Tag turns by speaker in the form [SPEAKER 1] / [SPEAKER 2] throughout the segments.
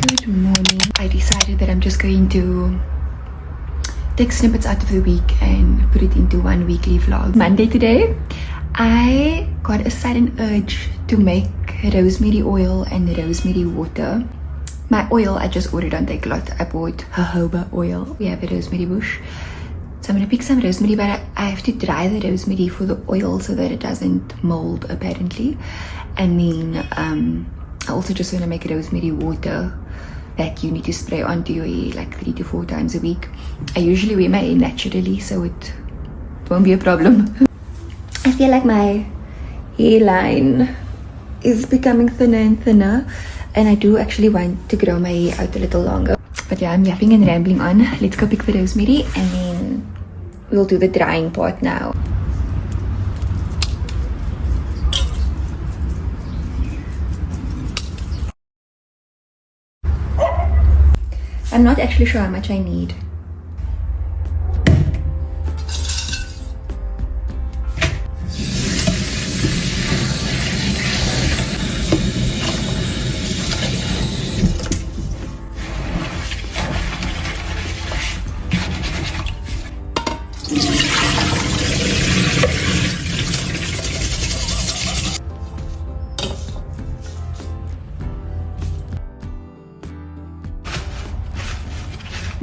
[SPEAKER 1] Good morning. I decided that I'm just going to take snippets out of the week and put it into one weekly vlog. Monday today, I got a sudden urge to make rosemary oil and rosemary water. My oil I just ordered on Takealot. I bought jojoba oil. We have a rosemary bush. So I'm gonna pick some rosemary, but I have to dry the rosemary for the oil so that it doesn't mold apparently. And then I also just want to make rosemary water that you need to spray onto your hair like 3 to 4 times a week. I usually wear my hair naturally, so it won't be a problem. I feel like my hairline is becoming thinner and thinner, and I do actually want to grow my hair out a little longer. But yeah, I'm yapping and rambling on. Let's go pick the rosemary and then we'll do the drying part now. I'm not actually sure how much I need.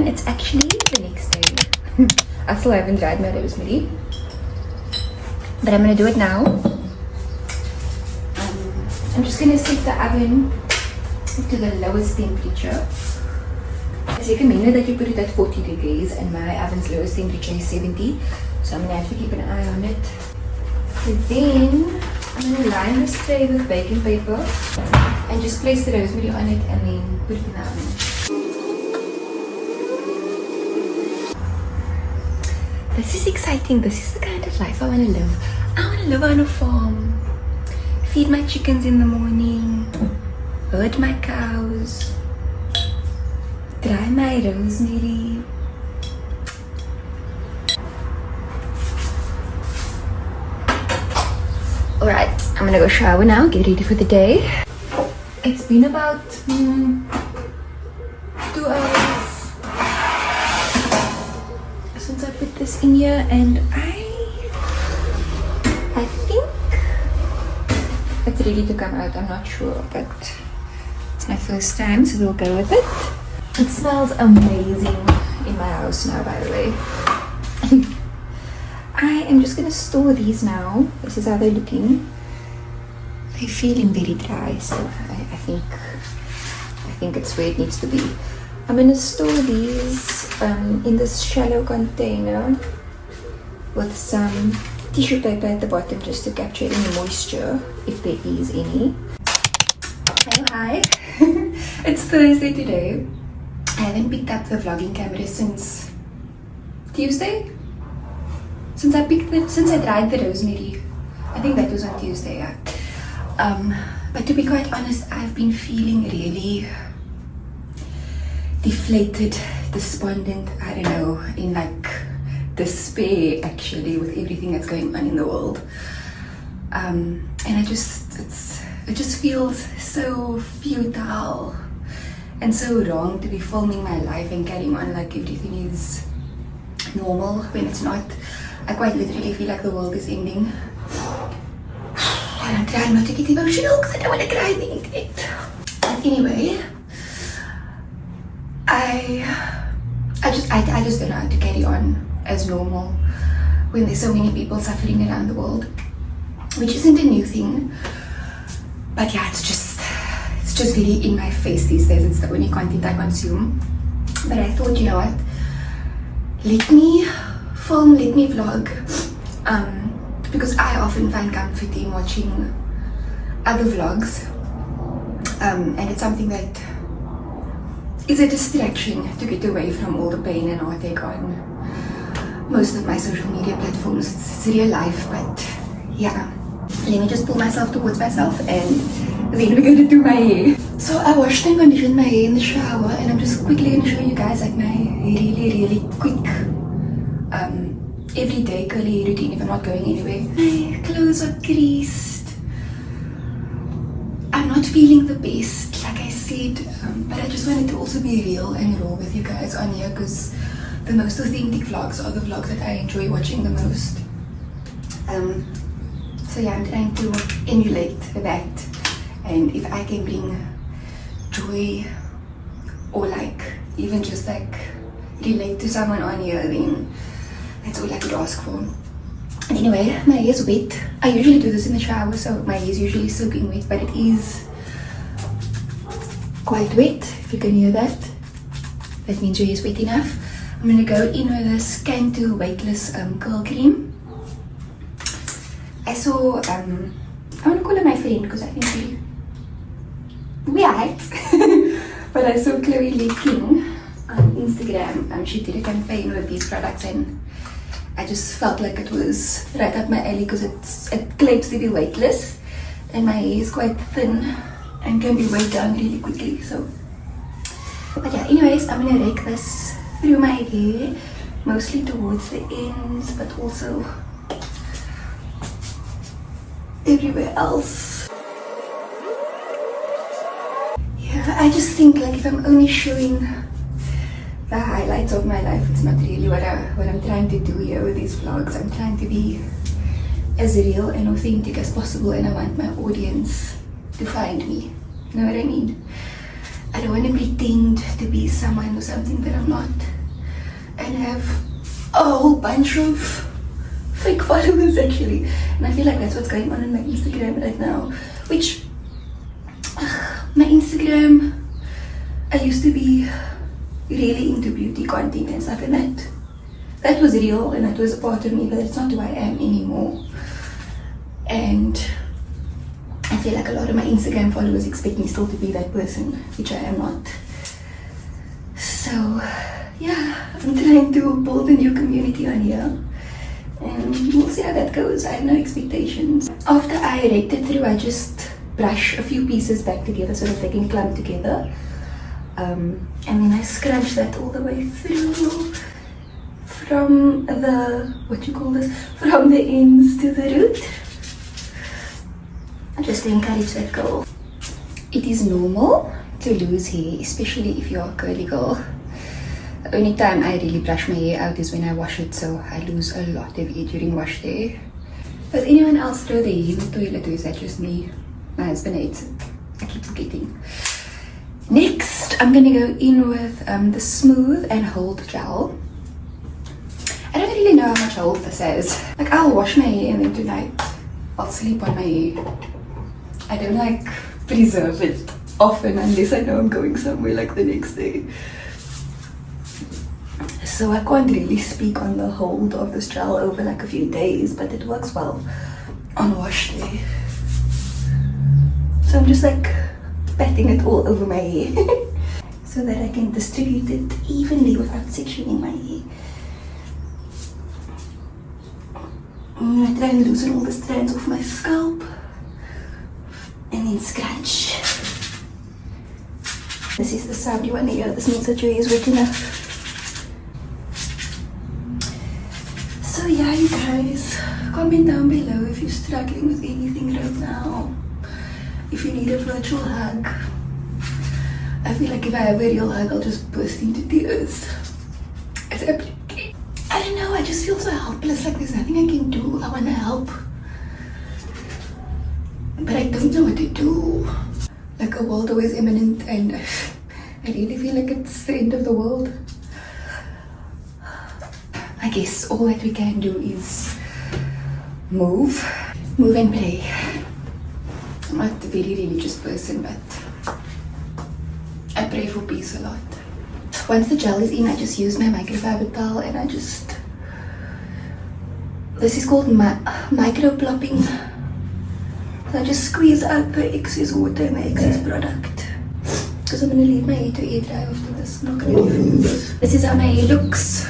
[SPEAKER 1] It's actually the next day. I still haven't dried my rosemary, but I'm gonna do it now. I'm just gonna set the oven to the lowest temperature. It's recommended that you put it at 40 degrees, and my oven's lowest temperature is 70, so I'm gonna have to keep an eye on it. And then I'm gonna line this tray with baking paper and just place the rosemary on it and then put it in the oven. This is exciting. This is the kind of life I want to live. I want to live on a farm, feed my chickens in the morning, herd my cows, dry my rosemary. Alright, I'm gonna go shower now, get ready for the day. It's been about 2 hours since I put this in here, and I think it's ready to come out. I'm not sure, but it's my first time, so we'll go with it. It smells amazing in my house now, by the way. I am just gonna store these now. This is how they're looking. They're feeling very dry, so I think it's where it needs to be. I'm gonna store these in this shallow container with some tissue paper at the bottom just to capture any moisture if there is any. Hello, hi. It's Thursday today. I haven't picked up the vlogging camera since Tuesday. Since I dried the rosemary. I think that was on Tuesday, yeah. But to be quite honest, I've been feeling really deflated, despondent, I don't know, in like despair actually with everything that's going on in the world. And it just feels so futile and so wrong to be filming my life and carrying on like everything is normal when it's not. I quite literally feel like the world is ending. And I'm trying not to get emotional because I don't want to cry in the internet. But anyway, I just don't know how to carry on as normal when there's so many people suffering around the world, which isn't a new thing. But yeah, it's just very in my face these days. It's the only content I consume. But I thought, you know what? Let me film, let me vlog, because I often find comfort in watching other vlogs, and it's something that is a distraction to get away from all the pain and heartache on most of my social media platforms. It's real life, but yeah. Let me just pull myself towards myself and then we're gonna do my hair. So I washed and conditioned my hair in the shower, and I'm just quickly gonna show you guys like my really quick everyday curly routine if I'm not going anywhere. My clothes are creased. I'm not feeling the best. Like I said, said, but I just wanted to also be real and raw with you guys on here, because the most authentic vlogs are the vlogs that I enjoy watching the most. So yeah, I'm trying to emulate that, and if I can bring joy or like even just like relate to someone on here, then that's all I could ask for. Anyway, my hair is wet. I usually do this in the shower, so my hair is usually soaking wet, but it is quite wet, if you can hear that. That means your hair is wet enough. I'm gonna go in with this Cantu weightless curl cream. I saw, I want to call her my friend because I think we are, but I saw Chloe Lee King on Instagram. She did a campaign with these products, and I just felt like it was right up my alley because it claims to be weightless, and my hair is quite thin and can be weighed down really quickly. So, but yeah, anyways, I'm gonna rake this through my hair, mostly towards the ends, but also everywhere else. Yeah, I just think like if I'm only showing the highlights of my life, it's not really what I'm trying to do here with these vlogs. I'm trying to be as real and authentic as possible, and I want my audience to find me. You know what I mean? I don't want to pretend to be someone or something that I'm not, and have a whole bunch of fake followers actually. And I feel like that's what's going on my Instagram right now, which my Instagram, I used to be really into beauty content and stuff, and that was real and that was a part of me, but that's not who I am anymore. And I feel like a lot of my Instagram followers expect me still to be that person, which I am not. So yeah, I'm trying to build a new community on here, and we'll see how that goes. I have no expectations. After I raked it through, I just brush a few pieces back together so that they can clump together. And then I scrunch that all the way through from the, from the ends to the root. Just to encourage that girl. It is normal to lose hair, especially if you're a curly girl. The only time I really brush my hair out is when I wash it, so I lose a lot of hair during wash day. Does anyone else throw their hair in the toilet, or is that just me? My husband hates it. I keep forgetting. Next, I'm gonna go in with the Smooth and Hold gel. I don't really know how much hold this has. Like, I'll wash my hair and then tonight I'll sleep on my hair. I don't like preserve it often unless I know I'm going somewhere like the next day. So I can't really speak on the hold of this gel over like a few days, but it works well on wash day. So I'm just like patting it all over my hair so that I can distribute it evenly without sectioning my hair. I try and loosen all the strands off my scalp and then scratch. This is the sound you want to hear. This means that your hair is wet enough. So yeah, you guys, comment down below if you're struggling with anything right now. If you need a virtual hug. I feel like if I have a real hug, I'll just burst into tears. I don't know, I just feel so helpless, like there's nothing I can do. I want to help, but I don't know what to do. Like a world war is imminent, and I really feel like it's the end of the world. I guess all that we can do is move and play. I'm not a very religious person, but I pray for peace a lot. Once the gel is in, I just use my microfiber towel and I just, this is called micro plopping. So I just squeeze out the excess water and the excess product, because I'm going to leave my hair to air dry after this. I'm not going to do this. This is how my hair looks.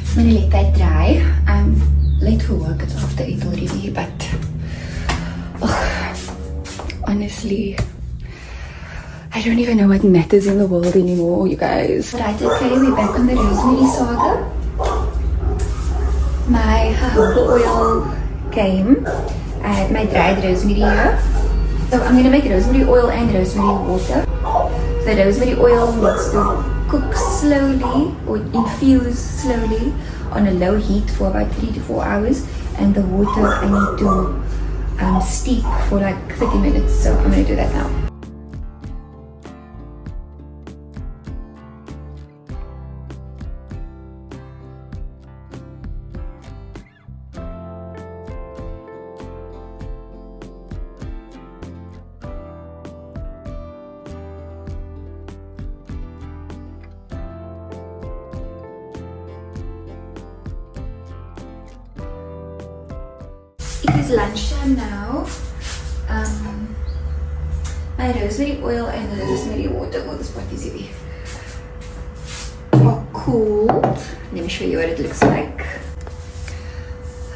[SPEAKER 1] I'm going to let that dry. I'm late for work, it's after 8 already, but honestly, I don't even know what matters in the world anymore, you guys. Right, okay, we're back on the rosemary saga. My jojoba oil came. I had my dried rosemary here. So I'm gonna make rosemary oil and rosemary water. The rosemary oil needs to cook slowly or infuse slowly on a low heat for about 3 to 4 hours, and the water I need to steep for like 30 minutes. So I'm gonna do that now. It is lunchtime now. My rosemary oil and the rosemary water, oh this pot is heavy, are cooled. Let me show you what it looks like.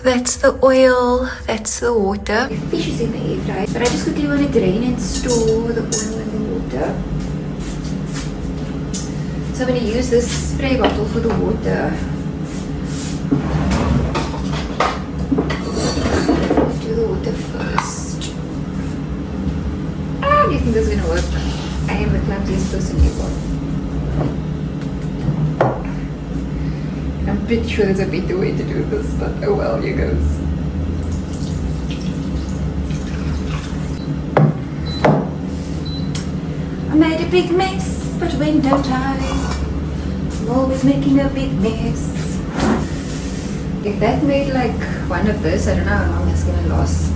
[SPEAKER 1] That's the oil, that's the water. The fish is in the air fryer, but I just quickly want to drain and store the oil and the water. So I'm going to use this spray bottle for the water. Do the water first. Do you think this is going to work? I am the clumsiest person ever. I'm pretty sure there's a better way to do this, but oh well, here goes. I made a big mess, but when don't I? I'm always making a big mess. If that made like one of this, I don't know how long it's gonna last,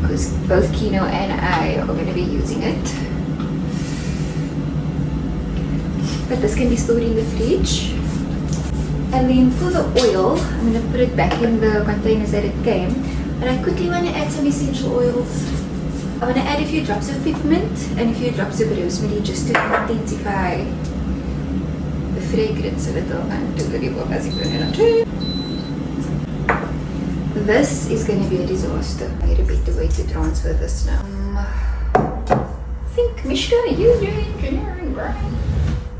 [SPEAKER 1] because both Kino and I are gonna be using it. But this can be stored in the fridge. And then for the oil, I'm going to put it back in the containers that it came. But I quickly want to add some essential oils. I want to add a few drops of peppermint and a few drops of rosemary just to intensify the fragrance a little and do a little bit. This is going to be a disaster. I need a better way to transfer this now. I think Mishka, you do engineering, right?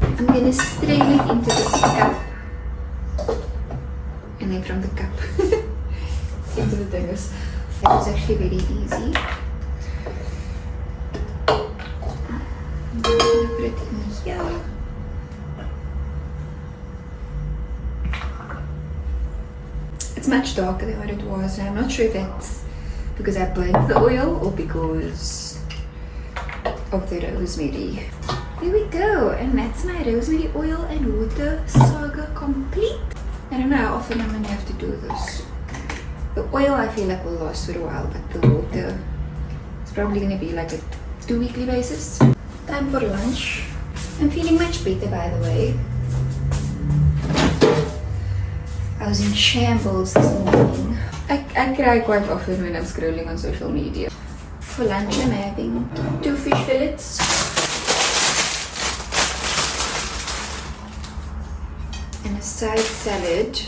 [SPEAKER 1] I'm going to strain it into this cup. And then from the cup into the fingers. It was actually very easy. I'm going to put it in here. It's much darker than what it was, and I'm not sure if that's because I burned the oil or because of the rosemary. There we go, and that's my rosemary oil and water saga complete. I don't know how often I'm going to have to do this. The oil I feel like will last for a while, but the water is probably going to be like a 2-weekly basis. Time for lunch. I'm feeling much better, by the way. I was in shambles this morning. I cry quite often when I'm scrolling on social media. For lunch I'm having 2 fish fillets. And a side salad.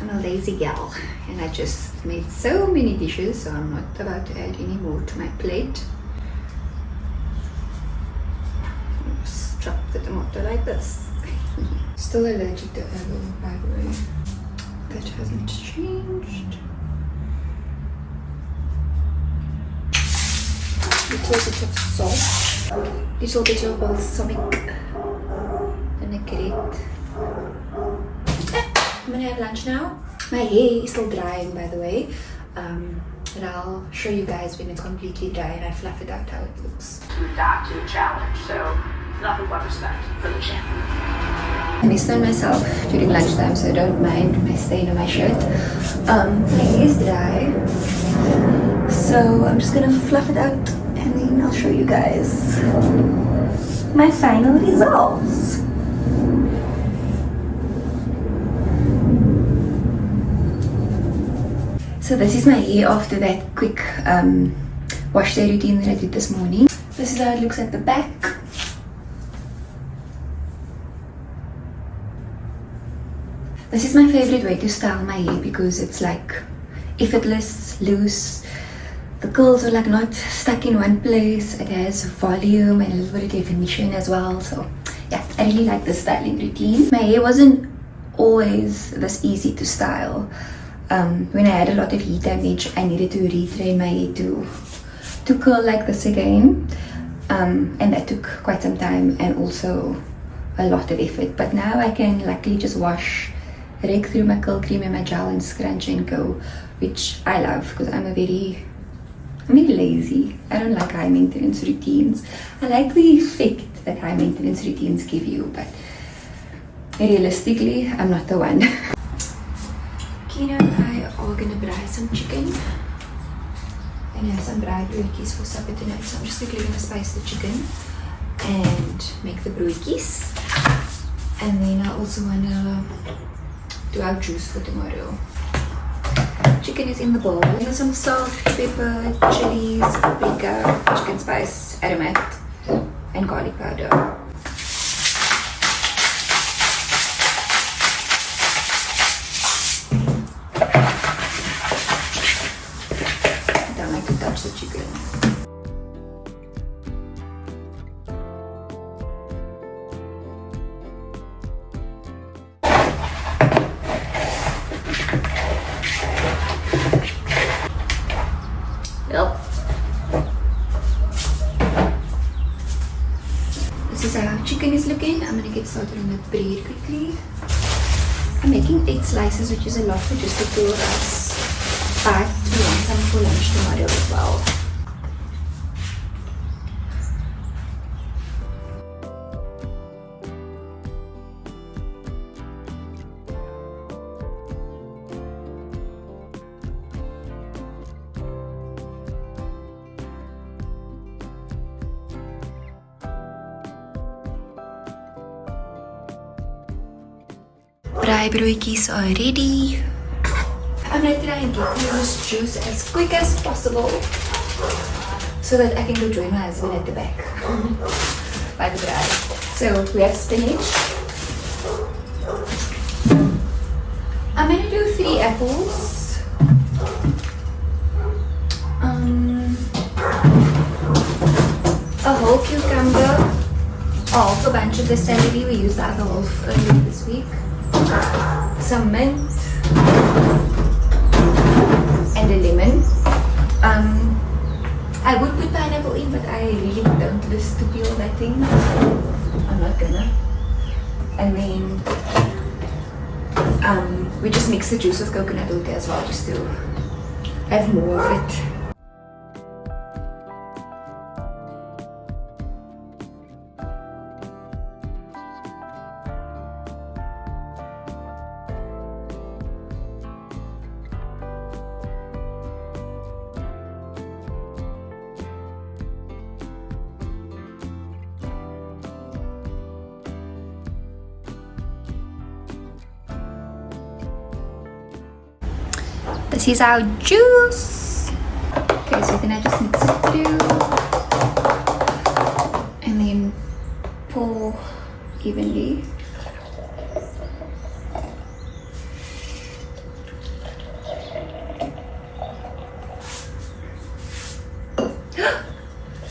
[SPEAKER 1] I'm a lazy gal and I just made so many dishes, so I'm not about to add any more to my plate. Just chop the tomato like this. Still allergic to aloe, by the way. That hasn't changed. Little bit of salt, little bit of balsamic vinaigrette. I'm gonna have lunch now. My hair is still drying, by the way, but I'll show you guys when it's completely dry and I fluff it out how it looks.
[SPEAKER 2] To adapt to the challenge, so nothing but respect for the champion.
[SPEAKER 1] I missed on myself during lunchtime, so don't mind my stain on my shirt. My hair is dry, so I'm just gonna fluff it out and then I'll show you guys my final results. So this is my hair after that quick wash day routine that I did this morning. This is how it looks at the back. This is my favorite way to style my hair because it's like effortless, loose, the curls are like not stuck in one place. It has volume and a little bit of definition as well. So yeah, I really like this styling routine. My hair wasn't always this easy to style. When I had a lot of heat damage, I needed to retrain my hair to curl like this again. And that took quite some time and also a lot of effort. But now I can luckily just wash, rake through my curl cream and my gel and scrunch and go, which I love because I'm very lazy. I don't like high maintenance routines. I like the effect that high maintenance routines give you, but realistically, I'm not the one. Kina and I are gonna braai some chicken and have some braai broodjies for supper tonight. So I'm just quickly gonna spice the chicken and make the broodjies. And then I also wanna do our juice for tomorrow. Chicken is in the bowl. There's some salt, pepper, chilies, paprika, chicken spice, aromat, and garlic powder. The chicken. Yep. This is how chicken is looking. I'm gonna get started on the bread quickly. I'm making 8 slices, which is a lot for just the 2 of us. But we want some for lunch tomorrow as well. Braai broodjies are ready. I'm going to try and get through this juice as quick as possible so that I can go join my husband at the back by the braai. So we have spinach. I'm going to do 3 apples. A whole cucumber, half a bunch of the celery. We used the other half earlier this week. Some mint. And a lemon. I would put pineapple in, but I really don't list to peel that thing, so I'm not gonna. And then we just mix the juice of coconut water as well, just to have more of it. This is our juice. Okay, so then I just mix it through and then pour evenly.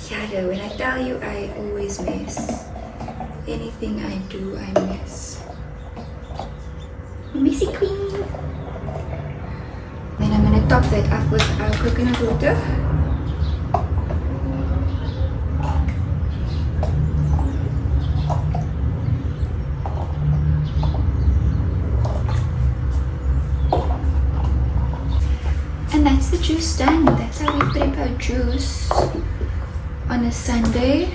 [SPEAKER 1] Yeah, when I tell you, I always miss. Anything I do, I miss. Missy queen. Then I'm going to top that up with our coconut water. And that's the juice done. That's how we prep our juice on a Sunday.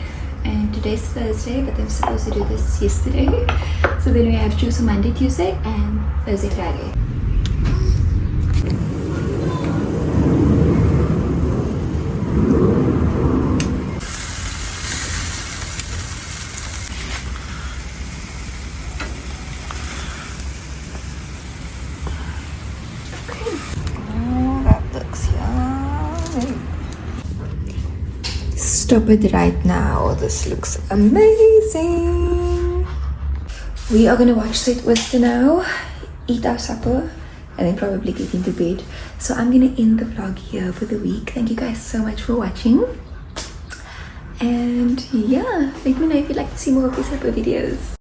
[SPEAKER 1] And today's Thursday, but I'm supposed to do this yesterday. So then we have juice on Monday, Tuesday, and Thursday, Friday. Stop it right now. This looks amazing. We are gonna watch Sit Wester now, eat our supper, and then probably get into bed. So I'm gonna end the vlog here for the week. Thank you guys so much for watching, and yeah, let me know if you'd like to see more of these type of videos.